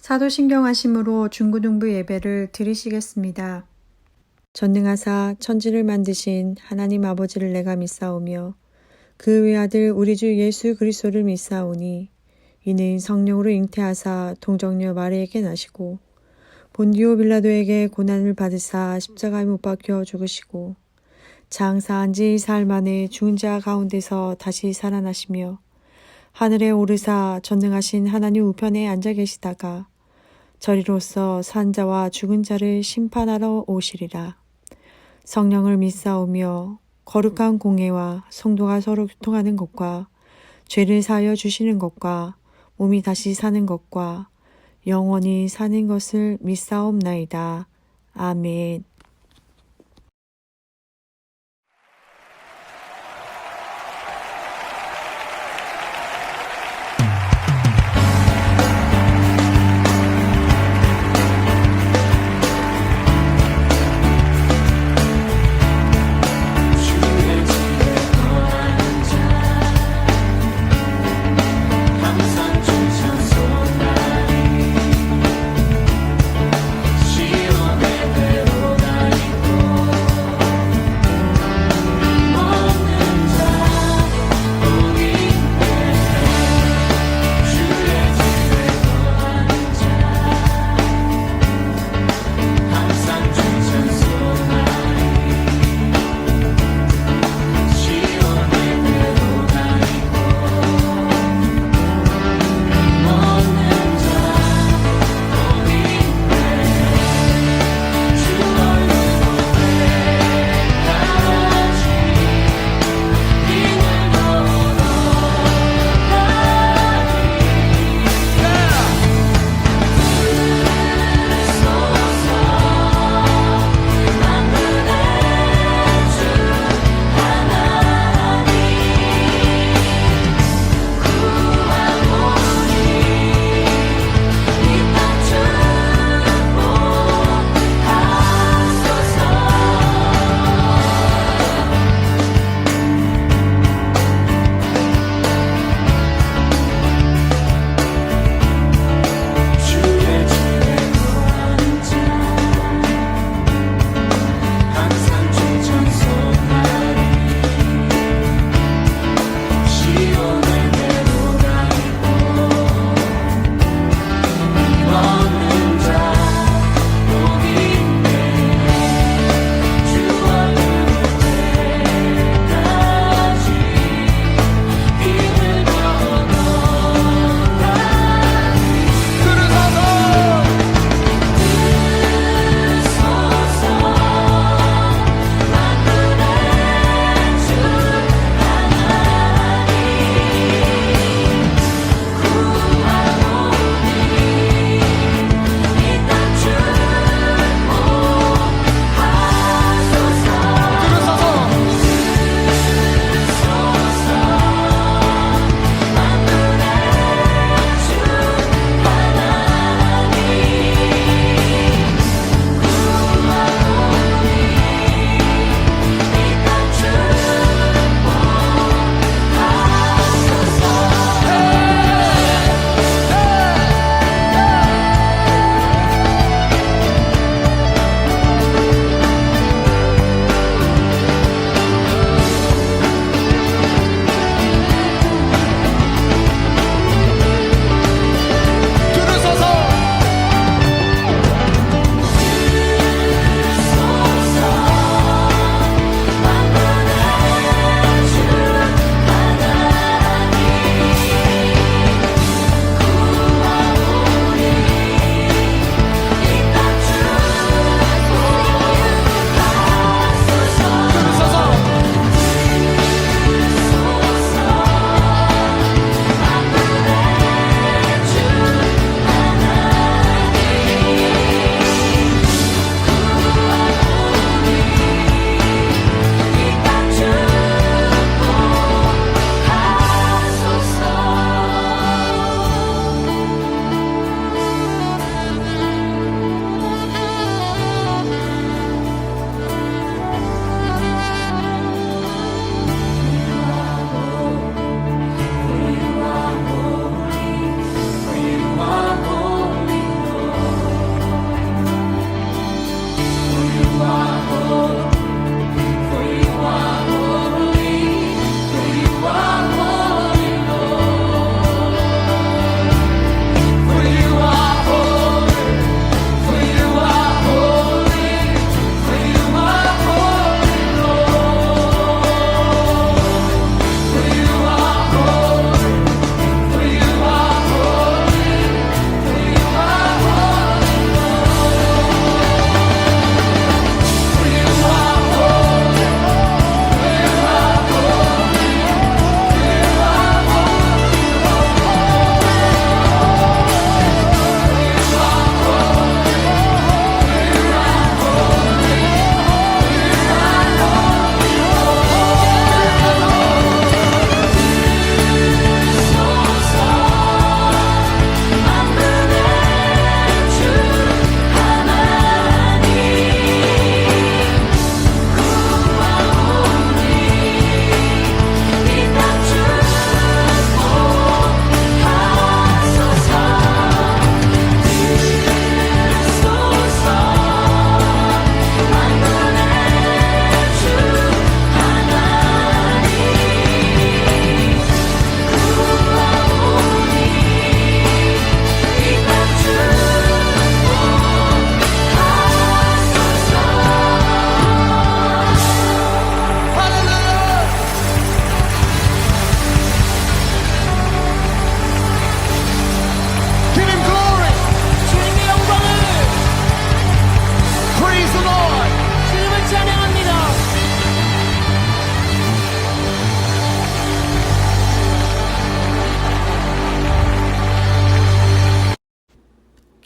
사도신경하심으로 중고등부 예배를 드리시겠습니다. 전능하사 천지를 만드신 하나님 아버지를 내가 믿사오며 그 외아들 우리 주 예수 그리스도를 믿사오니 이는 성령으로 잉태하사 동정녀 마리에게 나시고 본디오 빌라도에게 고난을 받으사 십자가에 못 박혀 죽으시고 장사한 지 사흘 만에 죽은 자 가운데서 다시 살아나시며 하늘에 오르사 전능하신 하나님 우편에 앉아 계시다가 저리로서 산 자와 죽은 자를 심판하러 오시리라. 성령을 믿사오며 거룩한 공회와 성도가 서로 교통하는 것과 죄를 사하여 주시는 것과 몸이 다시 사는 것과 영원히 사는 것을 믿사옵나이다. 아멘. 시온의 배로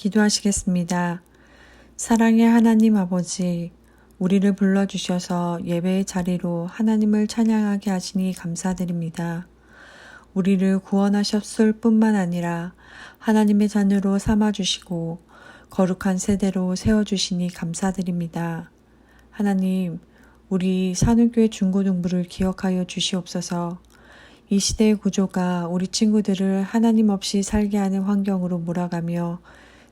기도하시겠습니다. 사랑의 하나님 아버지, 우리를 불러주셔서 예배의 자리로 하나님을 찬양하게 하시니 감사드립니다. 우리를 구원하셨을 뿐만 아니라 하나님의 자녀로 삼아주시고 거룩한 세대로 세워주시니 감사드립니다. 하나님, 우리 산울교회 중고등부를 기억하여 주시옵소서. 이 시대의 구조가 우리 친구들을 하나님 없이 살게 하는 환경으로 몰아가며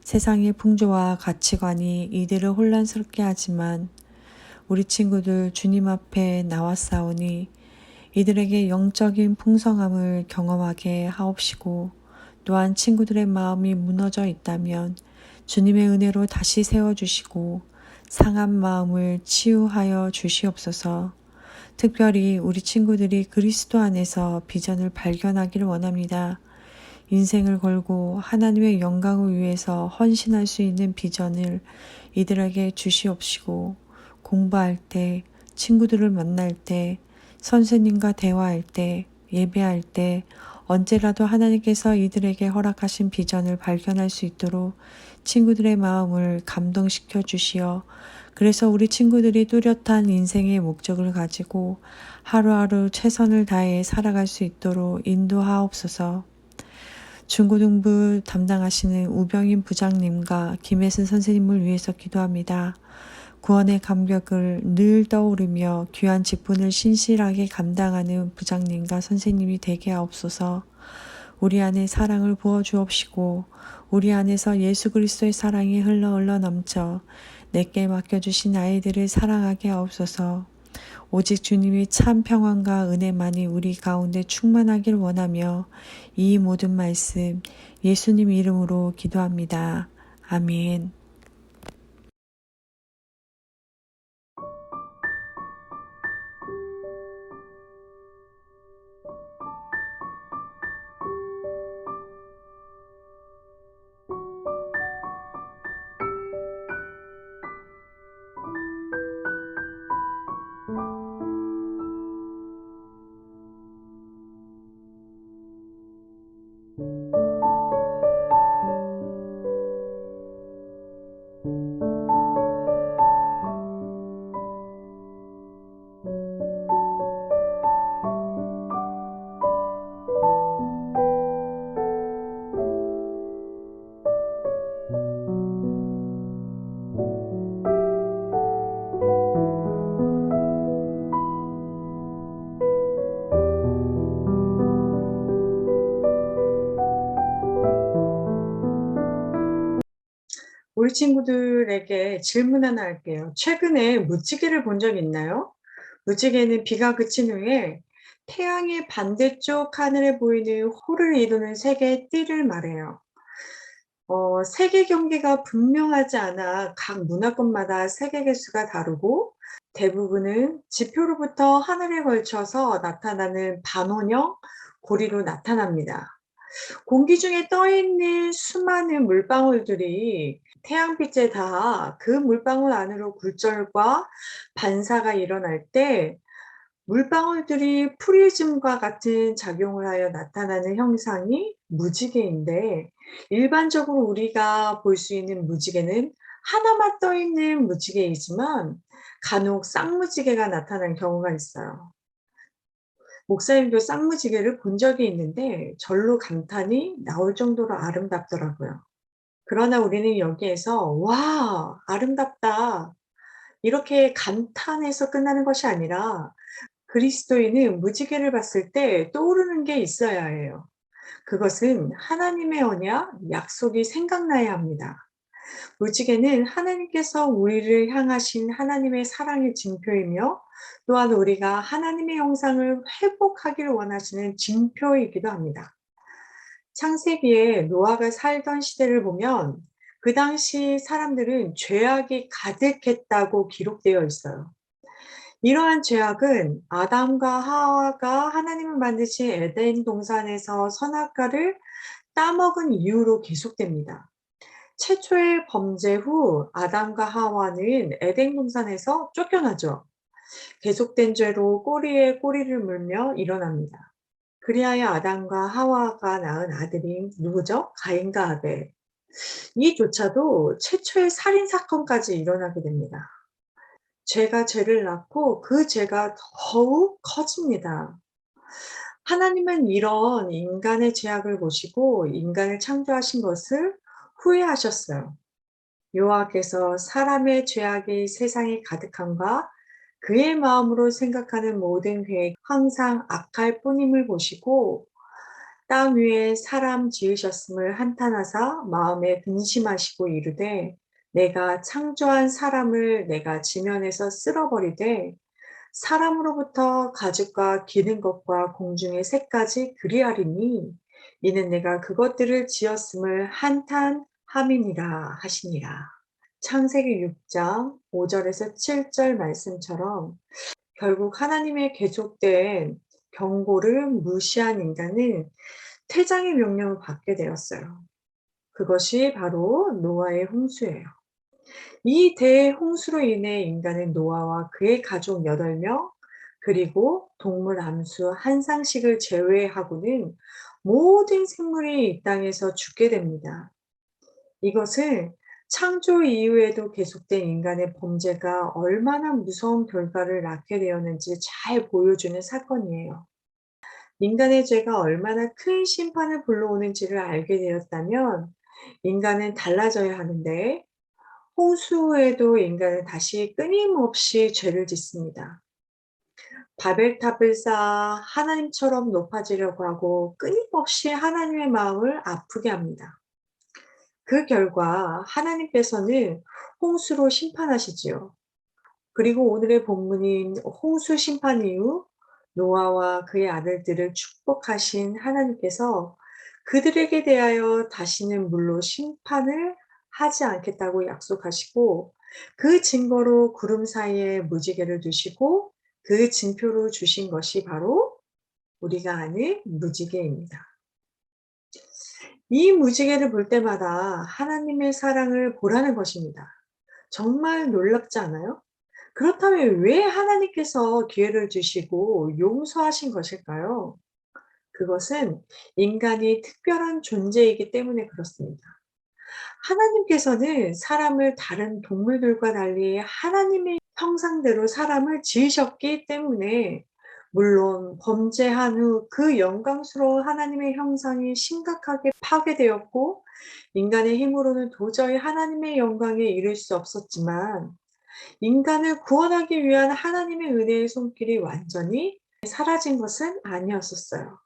세상의 풍조와 가치관이 이들을 혼란스럽게 하지만 우리 친구들 주님 앞에 나왔사오니 이들에게 영적인 풍성함을 경험하게 하옵시고 또한 친구들의 마음이 무너져 있다면 주님의 은혜로 다시 세워주시고 상한 마음을 치유하여 주시옵소서. 특별히 우리 친구들이 그리스도 안에서 비전을 발견하기를 원합니다. 인생을 걸고 하나님의 영광을 위해서 헌신할 수 있는 비전을 이들에게 주시옵시고 공부할 때, 친구들을 만날 때, 선생님과 대화할 때, 예배할 때 언제라도 하나님께서 이들에게 허락하신 비전을 발견할 수 있도록 친구들의 마음을 감동시켜 주시어 그래서 우리 친구들이 뚜렷한 인생의 목적을 가지고 하루하루 최선을 다해 살아갈 수 있도록 인도하옵소서. 중고등부 담당하시는 우병인 부장님과 김혜순 선생님을 위해서 기도합니다. 구원의 감격을 늘 떠오르며 귀한 직분을 신실하게 감당하는 부장님과 선생님이 되게 하옵소서. 우리 안에 사랑을 부어주옵시고 우리 안에서 예수 그리스도의 사랑이 흘러 넘쳐 내게 맡겨주신 아이들을 사랑하게 하옵소서. 오직 주님이 참 평안과 은혜만이 우리 가운데 충만하길 원하며 이 모든 말씀 예수님 이름으로 기도합니다. 아멘. 우리 친구들에게 질문 하나 할게요. 최근에 무지개를 본 적 있나요? 무지개는 비가 그친 후에 태양의 반대쪽 하늘에 보이는 호를 이루는 세 개의 띠를 말해요. 세계 경계가 분명하지 않아 각 문화권마다 세계 개수가 다르고 대부분은 지표로부터 하늘에 걸쳐서 나타나는 반원형 고리로 나타납니다. 공기 중에 떠 있는 수많은 물방울들이 태양빛에 닿아 그 물방울 안으로 굴절과 반사가 일어날 때 물방울들이 프리즘과 같은 작용을 하여 나타나는 형상이 무지개인데 일반적으로 우리가 볼 수 있는 무지개는 하나만 떠 있는 무지개이지만 간혹 쌍무지개가 나타난 경우가 있어요. 목사님도 쌍무지개를 본 적이 있는데 절로 감탄이 나올 정도로 아름답더라고요. 그러나 우리는 여기에서 "와 아름답다." 이렇게 감탄해서 끝나는 것이 아니라 그리스도인은 무지개를 봤을 때 떠오르는 게 있어야 해요. 그것은 하나님의 언약, 약속이 생각나야 합니다. 무지개는 하나님께서 우리를 향하신 하나님의 사랑의 징표이며 또한 우리가 하나님의 형상을 회복하기를 원하시는 징표이기도 합니다. 창세기에 노아가 살던 시대를 보면 그 당시 사람들은 죄악이 가득했다고 기록되어 있어요. 이러한 죄악은 아담과 하와가 하나님을 만드신 에덴 동산에서 선악과를 따먹은 이후로 계속됩니다. 최초의 범죄 후 아담과 하와는 에덴 동산에서 쫓겨나죠. 계속된 죄로 꼬리에 꼬리를 물며 일어납니다. 그리하여 아담과 하와가 낳은 아들이 누구죠? 가인과 아벨. 이조차도 최초의 살인 사건까지 일어나게 됩니다. 죄가 죄를 낳고 그 죄가 더욱 커집니다. 하나님은 이런 인간의 죄악을 보시고 인간을 창조하신 것을 후회하셨어요. 여호와께서 사람의 죄악이 세상에 가득함과 그의 마음으로 생각하는 모든 계획 항상 악할 뿐임을 보시고 땅 위에 사람 지으셨음을 한탄하사 마음에 근심하시고 이르되 내가 창조한 사람을 내가 지면에서 쓸어버리되 사람으로부터 가죽과 기는 것과 공중의 새까지 그리하리니 이는 내가 그것들을 지었음을 한탄함이니라 하시니라. 창세기 6장 5절에서 7절 말씀처럼 결국 하나님의 계속된 경고를 무시한 인간은 퇴장의 명령을 받게 되었어요. 그것이 바로 노아의 홍수예요. 이 대홍수로 인해 인간은 노아와 그의 가족 8명, 그리고 동물 암수 한 쌍씩을 제외하고는 모든 생물이 이 땅에서 죽게 됩니다. 이것은 창조 이후에도 계속된 인간의 범죄가 얼마나 무서운 결과를 낳게 되었는지 잘 보여주는 사건이에요. 인간의 죄가 얼마나 큰 심판을 불러오는지를 알게 되었다면 인간은 달라져야 하는데 홍수 후에도 인간은 다시 끊임없이 죄를 짓습니다. 바벨탑을 쌓아 하나님처럼 높아지려고 하고 끊임없이 하나님의 마음을 아프게 합니다. 그 결과 하나님께서는 홍수로 심판하시지요. 그리고 오늘의 본문인 홍수 심판 이후 노아와 그의 아들들을 축복하신 하나님께서 그들에게 대하여 다시는 물로 심판을 하지 않겠다고 약속하시고 그 증거로 구름 사이에 무지개를 두시고 그 징표로 주신 것이 바로 우리가 아는 무지개입니다. 이 무지개를 볼 때마다 하나님의 사랑을 보라는 것입니다. 정말 놀랍지 않아요? 그렇다면 왜 하나님께서 기회를 주시고 용서하신 것일까요? 그것은 인간이 특별한 존재이기 때문에 그렇습니다. 하나님께서는 사람을 다른 동물들과 달리 하나님의 형상대로 사람을 지으셨기 때문에 물론 범죄한 후 그 영광스러운 하나님의 형상이 심각하게 파괴되었고 인간의 힘으로는 도저히 하나님의 영광에 이를 수 없었지만 인간을 구원하기 위한 하나님의 은혜의 손길이 완전히 사라진 것은 아니었었어요.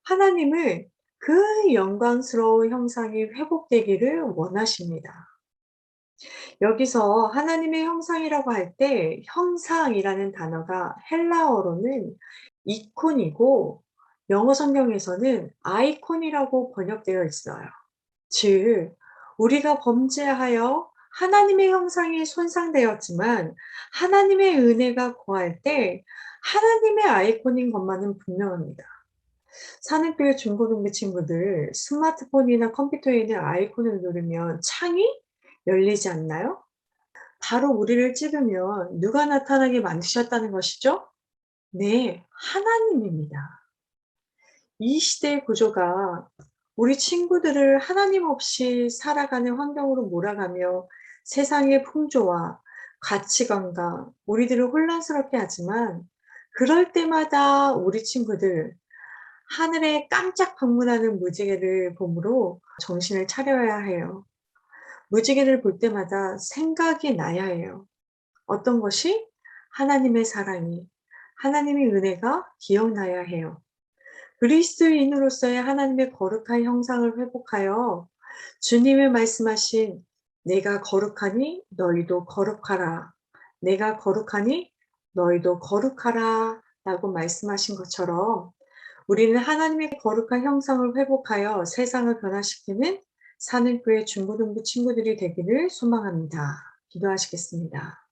하나님은 그 영광스러운 형상이 회복되기를 원하십니다. 여기서 하나님의 형상이라고 할 때 형상이라는 단어가 헬라어로는 이콘이고 영어 성경에서는 아이콘이라고 번역되어 있어요. 즉, 우리가 범죄하여 하나님의 형상이 손상되었지만 하나님의 은혜가 거할 때 하나님의 아이콘인 것만은 분명합니다. 사는교회 중고등부 친구들 스마트폰이나 컴퓨터에 있는 아이콘을 누르면 창이 열리지 않나요? 바로 우리를 찍으면 누가 나타나게 만드셨다는 것이죠? 네, 하나님입니다. 이 시대의 구조가 우리 친구들을 하나님 없이 살아가는 환경으로 몰아가며 세상의 풍조와 가치관과 우리들을 혼란스럽게 하지만 그럴 때마다 우리 친구들 하늘에 깜짝 방문하는 무지개를 보므로 정신을 차려야 해요. 무지개를 볼 때마다 생각이 나야 해요. 어떤 것이? 하나님의 사랑이, 하나님의 은혜가 기억나야 해요. 그리스도인으로서의 하나님의 거룩한 형상을 회복하여 주님의 말씀하신 내가 거룩하니 너희도 거룩하라. 내가 거룩하니 너희도 거룩하라. 라고 말씀하신 것처럼 우리는 하나님의 거룩한 형상을 회복하여 세상을 변화시키는 사는교회 중고등부 친구들이 되기를 소망합니다. 기도하시겠습니다.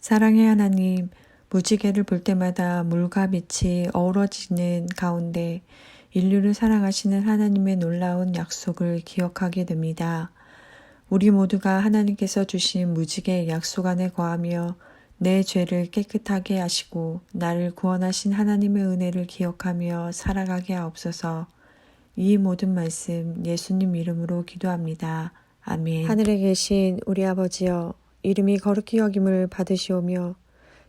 사랑의 하나님, 무지개를 볼 때마다 물과 빛이 어우러지는 가운데 인류를 사랑하시는 하나님의 놀라운 약속을 기억하게 됩니다. 우리 모두가 하나님께서 주신 무지개의 약속 안에 거하며 내 죄를 깨끗하게 하시고 나를 구원하신 하나님의 은혜를 기억하며 살아가게 하옵소서. 이 모든 말씀 예수님 이름으로 기도합니다. 아멘. 하늘에 계신 우리 아버지여, 이름이 거룩히 여김을 받으시오며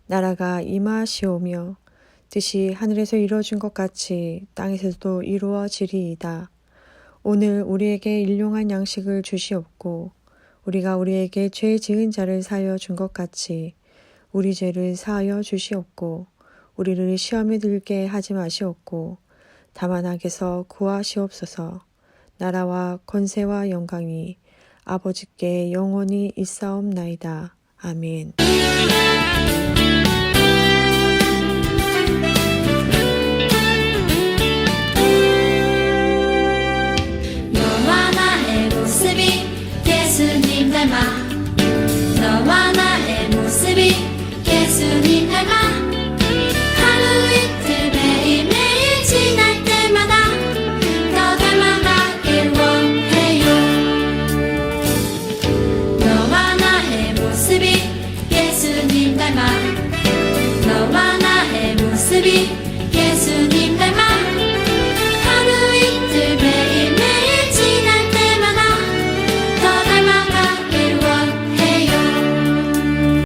나라가 임하시오며 뜻이 하늘에서 이루어진 것 같이 땅에서도 이루어지리이다. 오늘 우리에게 일용할 양식을 주시옵고 우리가 우리에게 죄 지은 자를 사하여 준 것 같이 우리 죄를 사하여 주시옵고 우리를 시험에 들게 하지 마시옵고 다만 악에서 구하시옵소서. 나라와 권세와 영광이 아버지께 영원히 있사옵나이다. 아멘. 너와 나의 모습이 예수님 닮아 너와 나의 모습이 예수님 닮아 하루 이틀 매일매일 지날 때마다 더 닮아가길 원해요. 너와 나의 모습이 예수님 닮아 너와 나의 모습이